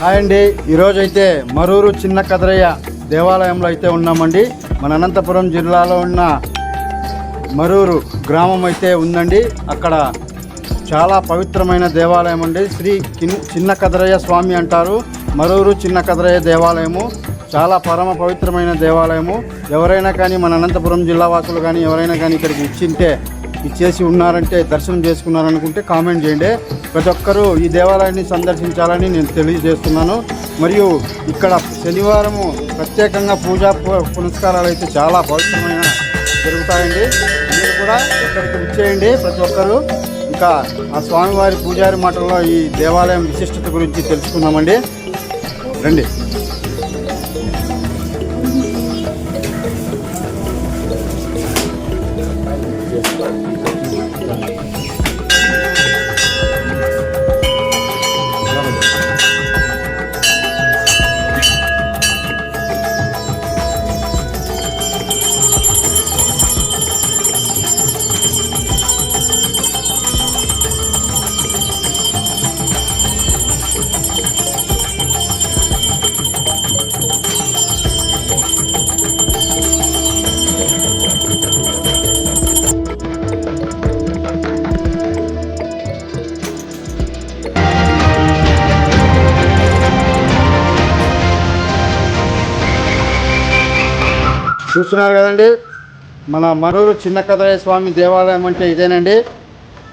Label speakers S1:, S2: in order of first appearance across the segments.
S1: Hi అండి, ఈరోజైతే మరూరు చిన్న కదరయ్య దేవాలయంలో అయితే ఉన్నామండి. మన అనంతపురం జిల్లాలో ఉన్న మరూరు గ్రామం అయితే ఉందండి. అక్కడ చాలా పవిత్రమైన దేవాలయం అండి. శ్రీ చిన్న కదరయ్య స్వామి అంటారు. మరూరు చిన్న కదరయ్య దేవాలయము చాలా పరమ పవిత్రమైన దేవాలయము. ఎవరైనా కానీ మన అనంతపురం జిల్లా వాసులు కానీ ఎవరైనా కానీ ఇక్కడికి ఇచ్చేసి ఉన్నారంటే, దర్శనం చేసుకున్నారనుకుంటే కామెంట్ చేయండి. ప్రతి ఒక్కరూ ఈ దేవాలయాన్ని సందర్శించాలని నేను తెలియజేస్తున్నాను. మరియు ఇక్కడ శనివారము ప్రత్యేకంగా పూజా పునస్కారాలు అయితే చాలా పవిత్రమైన జరుగుతాయండి. మీరు కూడా ఇక్కడికి వచ్చేయండి ప్రతి ఒక్కరూ. ఇంకా ఆ స్వామివారి పూజారి మాటల్లో ఈ దేవాలయం విశిష్టత గురించి తెలుసుకుందామండి. రండి. చూస్తున్నారు కదండి, మన మరూరు చిన్న కదరయ్య స్వామి దేవాలయం అంటే ఇదేనండి.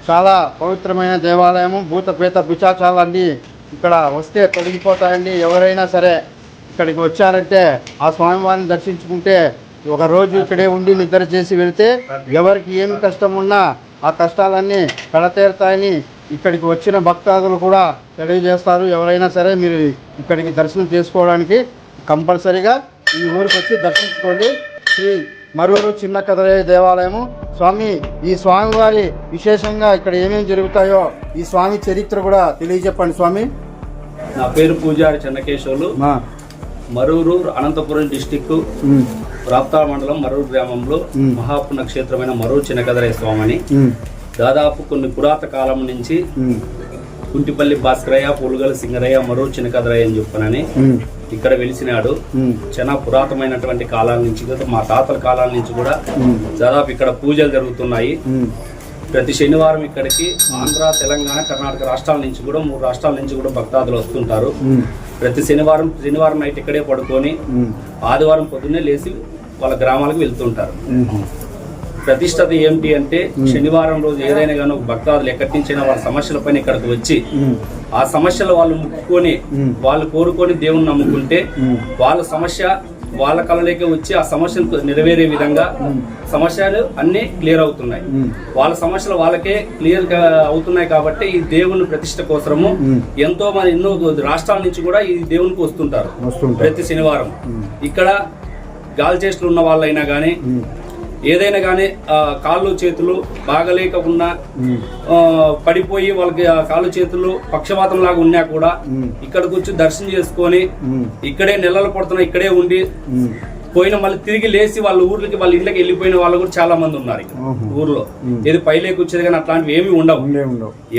S1: చాలా పవిత్రమైన దేవాలయము. భూత ప్రేత పిశాచాలన్నీ ఇక్కడ వస్తే తొలగిపోతాయండి. ఎవరైనా సరే ఇక్కడికి వచ్చారంటే ఆ స్వామివారిని దర్శించుకుంటే ఒక రోజు ఇక్కడే ఉండి నిద్ర చేసి వెళ్తే ఎవరికి ఏమి కష్టం ఉన్నా ఆ కష్టాలన్నీ కడతేరుతాయని ఇక్కడికి వచ్చిన భక్తాదులు కూడా తెలియజేస్తారు. ఎవరైనా సరే మీరు ఇక్కడికి దర్శనం చేసుకోవడానికి కంపల్సరీగా ఈ ఊరికి వచ్చి దర్శించుకోండి. శ్రీ మరూరు చిన్న కదరయ్య దేవాలయము. స్వామి, ఈ స్వామివారి విశేషంగా ఇక్కడ ఏమేమి జరుగుతాయో ఈ స్వామి చరిత్ర కూడా తెలియజెప్పండి స్వామి.
S2: నా పేరు పూజారి చెన్నకేశవులు. మరూరు అనంతపురం డిస్టిక్ రాప్తాళ మండలం మరూరు గ్రామంలో మహాపుణ్య క్షేత్రమైన మరూరు చిన్న కదరయ్య స్వామి అని దాదాపు కొన్ని పురాత కాలం నుంచి కుంటిపల్లి భాస్కరయ్య, పులుగల సింగరయ్య, మరూరు చిన్న కదరయ్య అని చెప్పనని ఇక్కడ వెలిసినాడు. చాలా పురాతనమైనటువంటి కాలాల నుంచి, మా తాతల కాలాల నుంచి కూడా దాదాపు ఇక్కడ పూజలు జరుగుతున్నాయి. ప్రతి శనివారం ఇక్కడికి ఆంధ్ర, తెలంగాణ, కర్ణాటక రాష్ట్రాల నుంచి కూడా 3 రాష్ట్రాల నుంచి కూడా భక్తాదులు వస్తుంటారు. ప్రతి శనివారం నైట్ ఇక్కడే పడుకొని ఆదివారం పొద్దున్నే లేచి వాళ్ళ గ్రామాలకు వెళ్తుంటారు. ప్రతిష్టత ఏమిటి అంటే, శనివారం రోజు ఏదైనా కానీ భక్తాదులు ఎక్కడి నుంచైనా వాళ్ళ సమస్యల పైన ఇక్కడికి వచ్చి ఆ సమస్యలు వాళ్ళు ముక్కుకొని వాళ్ళు కోరుకొని దేవుని నమ్ముకుంటే వాళ్ళ సమస్య వాళ్ళ కళలోకి వచ్చి ఆ సమస్యను నెరవేరే విధంగా సమస్యలు అన్ని క్లియర్ అవుతున్నాయి. వాళ్ళ సమస్యలు వాళ్ళకే క్లియర్ అవుతున్నాయి. కాబట్టి ఈ దేవుని ప్రతిష్ట కోసము ఎంతో మంది ఎన్నో రాష్ట్రాల నుంచి కూడా ఈ దేవునికి వస్తుంటారు ప్రతి శనివారం. ఇక్కడ గాలి చేష్టలు ఉన్న వాళ్ళైనా కానీ ఏదైనా కానీ కాళ్ళు చేతులు బాగలేకుండా పడిపోయి వాళ్ళకి కాళ్ళు చేతులు పక్షపాతం లాగా ఉన్నా కూడా ఇక్కడికి వచ్చి దర్శనం చేసుకొని ఇక్కడే నెలలు పడుతున్నా ఇక్కడే ఉండి పోయిన మళ్ళీ తిరిగి లేచి వాళ్ళ ఊర్లకి వాళ్ళ ఇళ్ళకి వెళ్ళిపోయిన వాళ్ళు కూడా చాలా మంది ఉన్నారు ఊర్లో. ఏది పైలేకి వచ్చేది కానీ అట్లాంటివి ఏమి ఉండవు.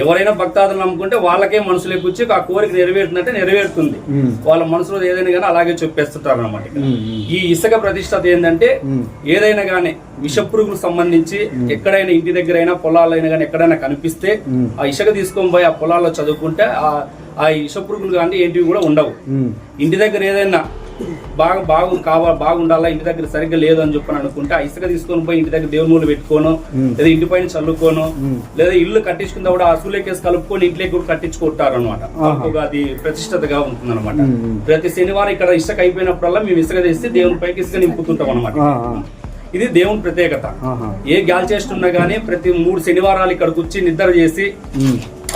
S2: ఎవరైనా భక్తాదులు నమ్ముకుంటే వాళ్ళకే మనసులోకి వచ్చి ఆ కోరిక నెరవేరుతుందంటే నెరవేరుతుంది. వాళ్ళ మనసులో ఏదైనా కానీ అలాగే చెప్పేస్తుంటారు అన్నమాట. ఈ ఇసుక ప్రతిష్టత ఏంటంటే, ఏదైనా కానీ విషపురుగులకు సంబంధించి ఎక్కడైనా ఇంటి దగ్గర అయినా పొలాలైనా కానీ ఎక్కడైనా కనిపిస్తే ఆ ఇసుక తీసుకొని పోయి ఆ పొలాల్లో చదువుకుంటే ఆ విషపురుగులు కానీ ఏంటివి కూడా ఉండవు. ఇంటి దగ్గర ఏదైనా బాగుండాలా, ఇంటి దగ్గర సరిగ్గా లేదు అని చెప్పని అనుకుంటే ఆ ఇసుక తీసుకొని పోయి ఇంటి దగ్గర దేవుని మూలు పెట్టుకోను, లేదా ఇంటి పైన చల్లుకోను, లేదా ఇల్లు కట్టించుకున్నా కూడా అసూలేకేసి కలుపుకొని ఇంట్లోకి కూడా కట్టించుకుంటారు అనమాట. అది ప్రతిష్టతగా ఉంటుంది అనమాట. ప్రతి శనివారం ఇక్కడ ఇసుక అయిపోయినప్పుడల్లా మేము ఇసుక తెస్తే దేవుని పైకి ఇసుక నింపుతుంటాం అనమాట. ఇది దేవుని ప్రత్యేకత. ఏ గాలి చేస్తున్నా గానీ ప్రతి 3 శనివారాలు ఇక్కడికి వచ్చి నిద్ర చేసి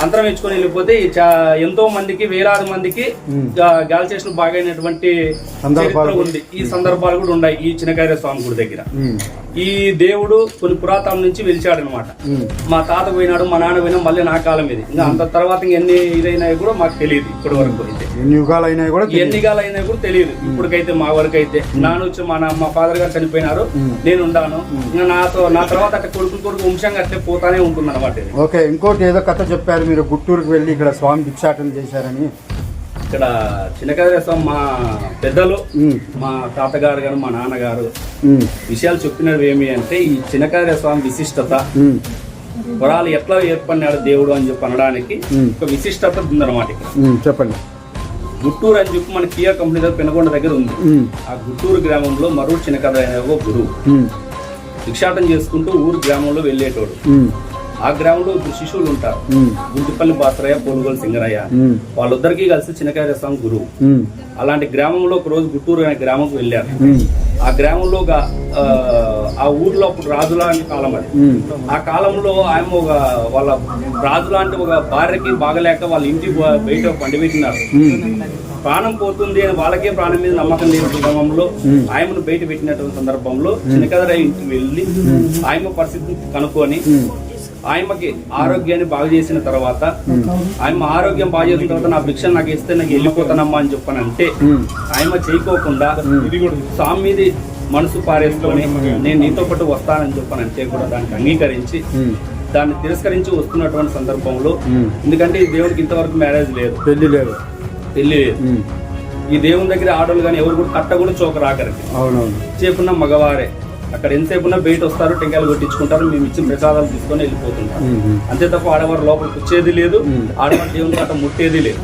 S2: అంతరం ఇచ్చుకొని వెళ్ళిపోతే ఎంతో మందికి, వేలాది మందికి గాలి చేసిన బాగైనటువంటి చరిత్ర ఉంది. ఈ సందర్భాలు కూడా ఉన్నాయి ఈ చిన్నకదరయ్య స్వామి గుడి దగ్గర. ఈ దేవుడు కొన్ని పురాతనం నుంచి వెలిచాడు అనమాట. మా తాత పోయినాడు, మా నాన్న పోయినా, మళ్ళీ నా కాలం ఇది. ఇంకా అంత తర్వాత ఎన్ని ఇదైనా కూడా మాకు తెలియదు. ఇప్పటి వరకు అయితే ఎన్ని యుగాలు అయినా కూడా తెలియదు. ఇప్పటికైతే మా వరకు అయితే నాన్న వచ్చి మా ఫాదర్ గారు చనిపోయినారు, నేను ఉన్నాను. ఇంకా నా తర్వాత అట్లా కొడుకు వంశంగా అట్లే పోతానే ఉంటుంది అనమాట.
S1: ఓకే, ఇంకోటి ఏదో కథ చెప్పారు మీరు, గుంటూరుకు వెళ్ళి ఇక్కడ స్వామి భిక్షాటన చేశారని.
S2: ఇక్కడ చిన్నకదరయ్య స్వామి మా పెద్దలు మా తాతగారు గారు మా నాన్నగారు విషయాలు చెప్పినవి ఏమి అంటే ఈ చిన్నకదరయ్య స్వామి విశిష్టత వరాలు ఎట్లా ఏర్పడినాడు దేవుడు అని చెప్పి అనడానికి ఒక విశిష్టత ఉందన్నమాట ఇక్కడ.
S1: చెప్పండి.
S2: గుట్టూరు అని చెప్పి మన కియా కంపెనీ దగ్గర పెనుగొండ దగ్గర ఉంది. ఆ గుట్టూరు గ్రామంలో మరూరు చిన్నకదరయ్య అనే ఒక గురువు భిక్షాటం చేసుకుంటూ ఊరు గ్రామంలో వెళ్ళేటోడు. ఆ గ్రామంలో ఇద్దరు శిష్యులు ఉంటారు, గుంటిపల్లి బాసరయ్య, పోలుగోలు సింగరయ్య. వాళ్ళిద్దరికీ కలిసి చిన్నకదరయ్య స్వామి గురువు. అలాంటి గ్రామంలో ఒక రోజు గుట్టూరు అనే గ్రామంకి వెళ్ళారు. ఆ గ్రామంలో ఆ ఊర్లో అప్పుడు రాజులాంటి కాలం అది. ఆ కాలంలో ఆయన ఒక వాళ్ళ రాజులాంటి ఒక భార్యకి బాగలేక వాళ్ళ ఇంటి బయట పండిపెట్టినారు. ప్రాణం పోతుంది అని వాళ్ళకే ప్రాణం మీద నమ్మకం లేని క్రమంలో ఆయమను బయట పెట్టినటువంటి సందర్భంలో చిన్నకదరయ్య ఇంటికి వెళ్ళి ఆయమ పరిస్థితిని కనుక్కొని ఆయమకి ఆరోగ్యాన్ని బాగు చేసిన తర్వాత ఆయమ ఆరోగ్యం బాగు చేసిన తర్వాత నా భిక్ష నాకు ఇస్తే నాకు వెళ్ళిపోతానమ్మా అని చెప్పానంటే ఆయమ చేయకోకుండా స్వామి మీద మనసు పారేసుకొని నేను నీతో పాటు వస్తానని చెప్పానంటే కూడా దానికి అంగీకరించి దాన్ని తిరస్కరించి వస్తున్నటువంటి సందర్భంలో, ఎందుకంటే ఈ దేవుడికి ఇంతవరకు మ్యారేజ్ లేదు, పెళ్లి లేదు. ఈ దేవుని దగ్గర ఆడోళ్ళు కానీ ఎవరు కూడా కట్ట కూడా చోక రాకరికి చేపున్న మగవారే. అక్కడ ఎంతసేపు ఉన్నా బయట వస్తారు, టెంకాయలు కొట్టించుకుంటారు, మేము ఇచ్చిన ప్రసాదాలు తీసుకొని వెళ్ళిపోతుంటారు. అంతే తప్ప ఆడవారు లోపలికి వచ్చేది లేదు, ఆడవారు దేవుని కట్ట ముట్టేది లేదు.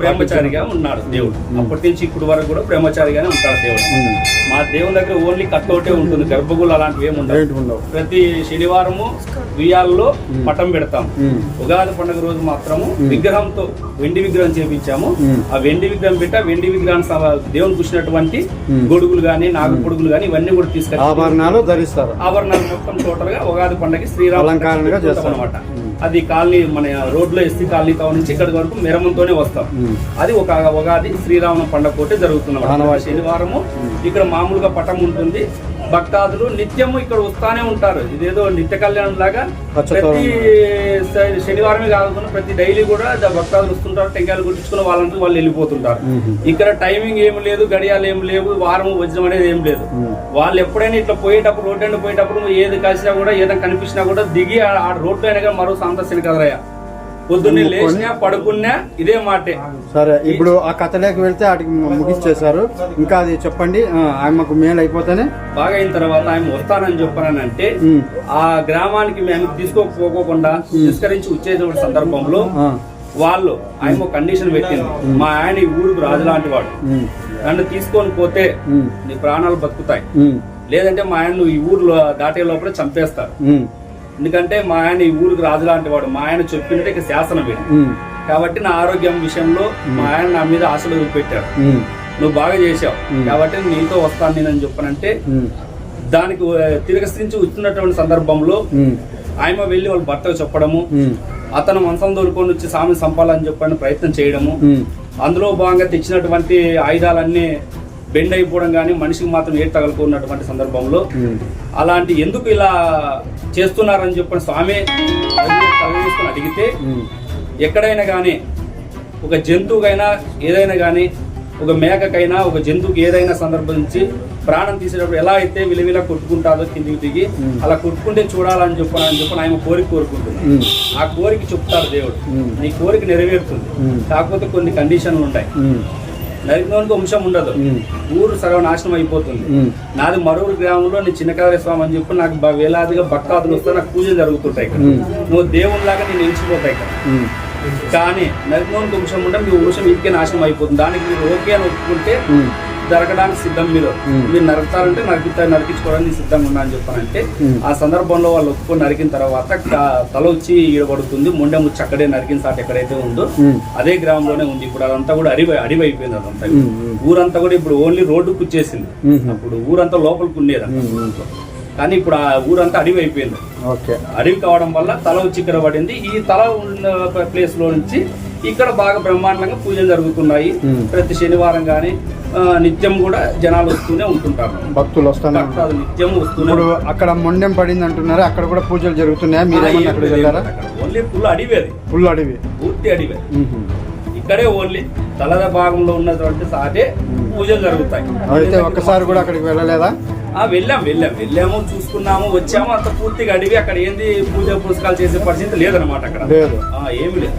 S2: బ్రహ్మచారిగా ఉన్నాడు దేవుడు. అప్పటి నుంచి ఇప్పుడు వరకు కూడా బ్రహ్మచారిగానే ఉంటాడు దేవుడు. మా దేవుని దగ్గర ఓన్లీ కట్ట ఒకటే ఉంటుంది, గర్భగుళ్ళు అలాంటివి ఏమి ఉండవు. ప్రతి శనివారము ఉయ్యాల్లో పటం పెడతాం. ఉగాది పండుగ రోజు మాత్రము విగ్రహంతో వెండి విగ్రహం చేపించాము. ఆ వెండి విగ్రహం పెట్టి వెండి విగ్రహాన్ని దేవుని కూర్చున్నటువంటి గొడుగులు గాని నాగు పొడుగులు గాని ఇవన్నీ కూడా తీసుకెళ్ళి
S1: ఆభరణాలు ధరిస్తారు.
S2: ఆభరణాలు మొత్తం టోటల్ గా ఉగాది పండుగకి శ్రీరామ అనమాట. అది కాలనీ మన రోడ్లో ఎస్సీ కాలనీ టౌన్ నుంచి ఇక్కడి వరకు మెరమంతోనే వస్తాం. అది ఒక ఉగాది శ్రీరామ పండుగ కోటి జరుగుతున్నమాట. శనివారము ఇక్కడ మామూలుగా పటం ఉంటుంది. భక్తాదులు నిత్యము ఇక్కడ వస్తానే ఉంటారు. ఇదేదో నిత్య కళ్యాణం లాగా ప్రతి శనివారమే కాకుండా ప్రతి డైలీ కూడా భక్తాదులు వస్తుంటారు, టెంకాయలు కొట్టించుకుని వాళ్ళంతా వాళ్ళు వెళ్ళిపోతుంటారు. ఇక్కడ టైమింగ్ ఏమి లేదు, గడియాలు ఏమి లేవు, వారం వజ్రం అనేది ఏం లేదు. వాళ్ళు ఎప్పుడైనా ఇట్లా పోయేటప్పుడు రోడ్డు ఎండ పోయేటప్పుడు ఏది కలిసినా కూడా ఏదైనా కనిపించినా కూడా దిగి ఆ రోడ్డు అయినా మరో సందర్శన కదరయ్య. పొద్దున్నే లేచినా పడుకున్నా ఇదే మాటే.
S1: సరే, ఇప్పుడు ఆ కథలోకి వెళ్తే వాటికి ముగిచ్చేశారు. ఇంకా అది చెప్పండి, ఆయనకు మేలు అయిపోతేనే
S2: బాగా అయిన తర్వాత ఆయన వస్తానని చెప్పానంటే ఆ గ్రామానికి మేము తీసుకోకపోకుండా తిరస్కరించి వచ్చేసే సందర్భంలో వాళ్ళు ఆయన ఒక కండిషన్ పెట్టింది. మా ఆయన ఈ ఊరికి రాజు లాంటి వాడు, నన్ను తీసుకొని పోతే నీ ప్రాణాలు బతుకుతాయి, లేదంటే మా ఆయన ఈ ఊర్లో దాటే లోపల చంపేస్తారు. ఎందుకంటే మా ఆయన ఈ ఊరికి రాజు లాంటి వాడు, మా ఆయన చెప్పినట్టు ఇక శాసనం పెట్టి కాబట్టి నా ఆరోగ్యం విషయంలో మా ఆయన నా మీద ఆశలు చూపెట్టాడు. నువ్వు బాగా చేశావు కాబట్టి నీతో వస్తాను నేనని చెప్పానంటే దానికి తిరస్కరించి వచ్చినటువంటి సందర్భంలో ఆయన వెళ్ళి వాళ్ళ భర్తకు చెప్పడము, అతను మనసం దొరుకొని వచ్చి స్వామిని చంపాలని చెప్పని ప్రయత్నం చేయడము, అందులో భాగంగా తెచ్చినటువంటి ఆయుధాలన్నీ బెండ్ అయిపోవడం కానీ మనిషికి మాత్రం ఏడు తగలుకున్నటువంటి సందర్భంలో అలాంటి ఎందుకు ఇలా చేస్తున్నారని చెప్పిన స్వామి తలవేసుకొని అడిగితే, ఎక్కడైనా కానీ ఒక జంతువుకైనా ఏదైనా కానీ ఒక మేకకైనా ఒక జంతువుకి ఏదైనా సందర్భించి ప్రాణం తీసేటప్పుడు ఎలా అయితే విలువిలా కొట్టుకుంటాదో కిందికి దిగి అలా కొట్టుకుంటే చూడాలని చెప్పని ఆయన కోరుకుంటుంది. ఆ కోరిక చెప్తారు దేవుడు, నీ కోరిక నెరవేరుతుంది, కాకపోతే కొన్ని కండిషన్లు ఉంటాయి. నరికినోనికి వంశం ఉండదు, ఊరు సర్వనాశనం అయిపోతుంది. నాది మరూరు గ్రామంలో నీ చిన్నకదరయ్య స్వామి అని చెప్పి నాకు వేలాదిగా భక్తాదులు వస్తే నాకు పూజలు జరుగుతుంటాయి. ఇక్కడ నువ్వు దేవునిలాగా నేను ఎంచిపోతాయి ఇక్కడ. కానీ నరికినోనికి వంశం ఉంటే మీ వంశం ఇంటికే నాశనం అయిపోతుంది. దానికి మీరు ఓకే అని ఒప్పుకుంటే జరగడానికి సిద్ధం. మీరు నరుకుతారంటే నరికించుకోవడానికి సిద్ధంగా ఉన్నా అని చెప్పానంటే ఆ సందర్భంలో వాళ్ళు ఒప్పుకొని నరికిన తర్వాత తల వచ్చి ఈడబడుతుంది. మొండె ముచ్చి అక్కడే నరికిన సాట్ ఎక్కడైతే ఉందో అదే గ్రామంలోనే ఉంది. ఇప్పుడు అదంతా కూడా అడివి అయిపోయింది. అదంతా ఊరంతా కూడా ఇప్పుడు ఓన్లీ రోడ్డుకు వచ్చేసింది. అప్పుడు ఊరంతా లోపలికి ఉండేది, కానీ ఇప్పుడు ఆ ఊరంతా అడవి అయిపోయింది. అడవి కావడం వల్ల తల వచ్చి ఇక్కడ పడింది. ఈ తల ఉన్న ప్లేస్ లో నుంచి ఇక్కడ బాగా బ్రహ్మాండంగా పూజలు జరుగుతున్నాయి. ప్రతి శనివారం గానీ నిత్యం కూడా జనాలు వస్తూనే ఉంటుంటారు, భక్తులు వస్తున్నారు, నిత్యం వస్తున్నారు.
S1: అక్కడ మొండెం పడింది అంటున్నారు, అక్కడ కూడా పూజలు జరుగుతున్నాయా?
S2: ఓన్లీ ఫుల్ అడవి, అది
S1: ఫుల్ అడవి,
S2: పూర్తి అడవి. ఇక్కడే ఓన్లీ తలద భాగంలో ఉన్నటువంటి సాటే పూజలు జరుగుతాయి.
S1: అయితే ఒక్కసారి కూడా అక్కడికి వెళ్ళలేదా?
S2: వెళ్ళాము, చూసుకున్నాము, వచ్చాము. అంత పూర్తిగా అడివి. అక్కడ ఏంది పూజ పురస్కారాలు చేసే పరిస్థితి లేదనమాట. అక్కడ ఏమి లేదు.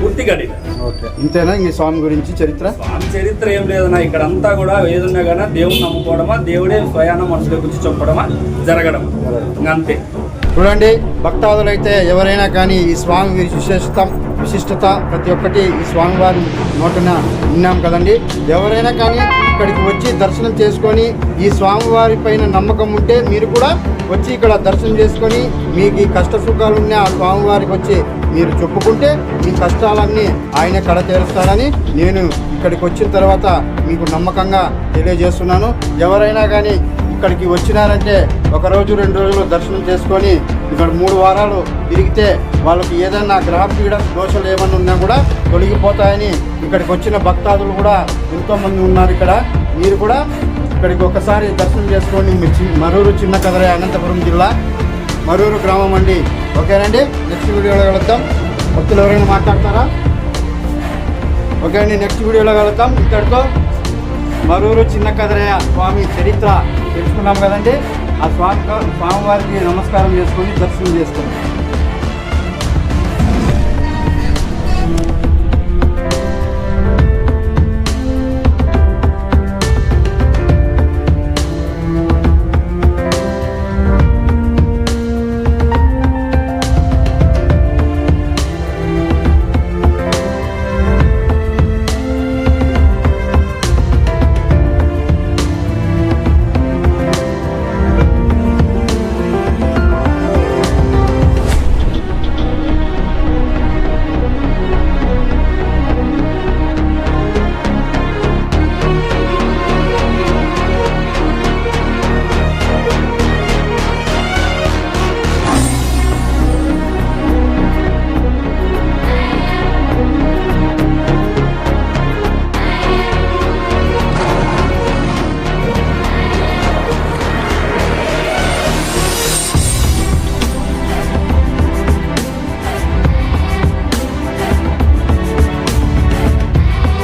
S2: పూర్తిగా డివైడ్.
S1: ఓకే, ఇంతేనా ఈ స్వామి గురించి చరిత్ర?
S2: స్వామి చరిత్ర ఏం లేదన్నా, ఇక్కడ అంతా కూడా ఏదున్నా కానీ దేవుని నమ్ముకోవడమా, దేవుడే స్వయాన మనుషుల గురించి చెప్పడమా, జరగడమా, ఇంకా అంతే.
S1: చూడండి, భక్తాదులైతే ఎవరైనా కానీ ఈ స్వామి విశిష్టత ప్రతి ఒక్కటి ఈ స్వామివారి నోటన విన్నాం కదండి. ఎవరైనా కానీ ఇక్కడికి వచ్చి దర్శనం చేసుకొని ఈ స్వామివారి పైన నమ్మకం ఉంటే మీరు కూడా వచ్చి ఇక్కడ దర్శనం చేసుకొని మీకు ఈ కష్ట సుఖాలు ఉన్న ఆ స్వామివారికి వచ్చి మీరు చెప్పుకుంటే మీ కష్టాలన్నీ ఆయన కడ తీరుస్తాడని నేను ఇక్కడికి వచ్చిన తర్వాత మీకు నమ్మకంగా తెలియజేస్తున్నాను. ఎవరైనా కానీ ఇక్కడికి వచ్చినారంటే 1 రోజు 2 రోజులు దర్శనం చేసుకొని ఇక్కడ 3 వారాలు తిరిగితే వాళ్ళకి ఏదైనా గ్రహపీడ దోషాలు ఏమన్నా ఉన్నా కూడా తొలగిపోతాయని ఇక్కడికి వచ్చిన భక్తాదులు కూడా ఎంతోమంది ఉన్నారు. ఇక్కడ మీరు కూడా ఇక్కడికి ఒకసారి దర్శనం చేసుకోండి. మరూరు చిన్న కదరయ్య, అనంతపురం జిల్లా మరూరు గ్రామం అండి. ఓకేనండి, నెక్స్ట్ వీడియోలో కలుద్దాం. భక్తులు ఎవరైనా మాట్లాడతారా? ఓకే అండి, నెక్స్ట్ వీడియోలో కలుద్దాం. ఇక్కడితో మరూరు చిన్న కదరయ్య స్వామి చరిత్ర తెలుసుకున్నాం కదండి. ఆ స్వామివారికి నమస్కారం చేసుకొని దర్శనం చేసుకోండి.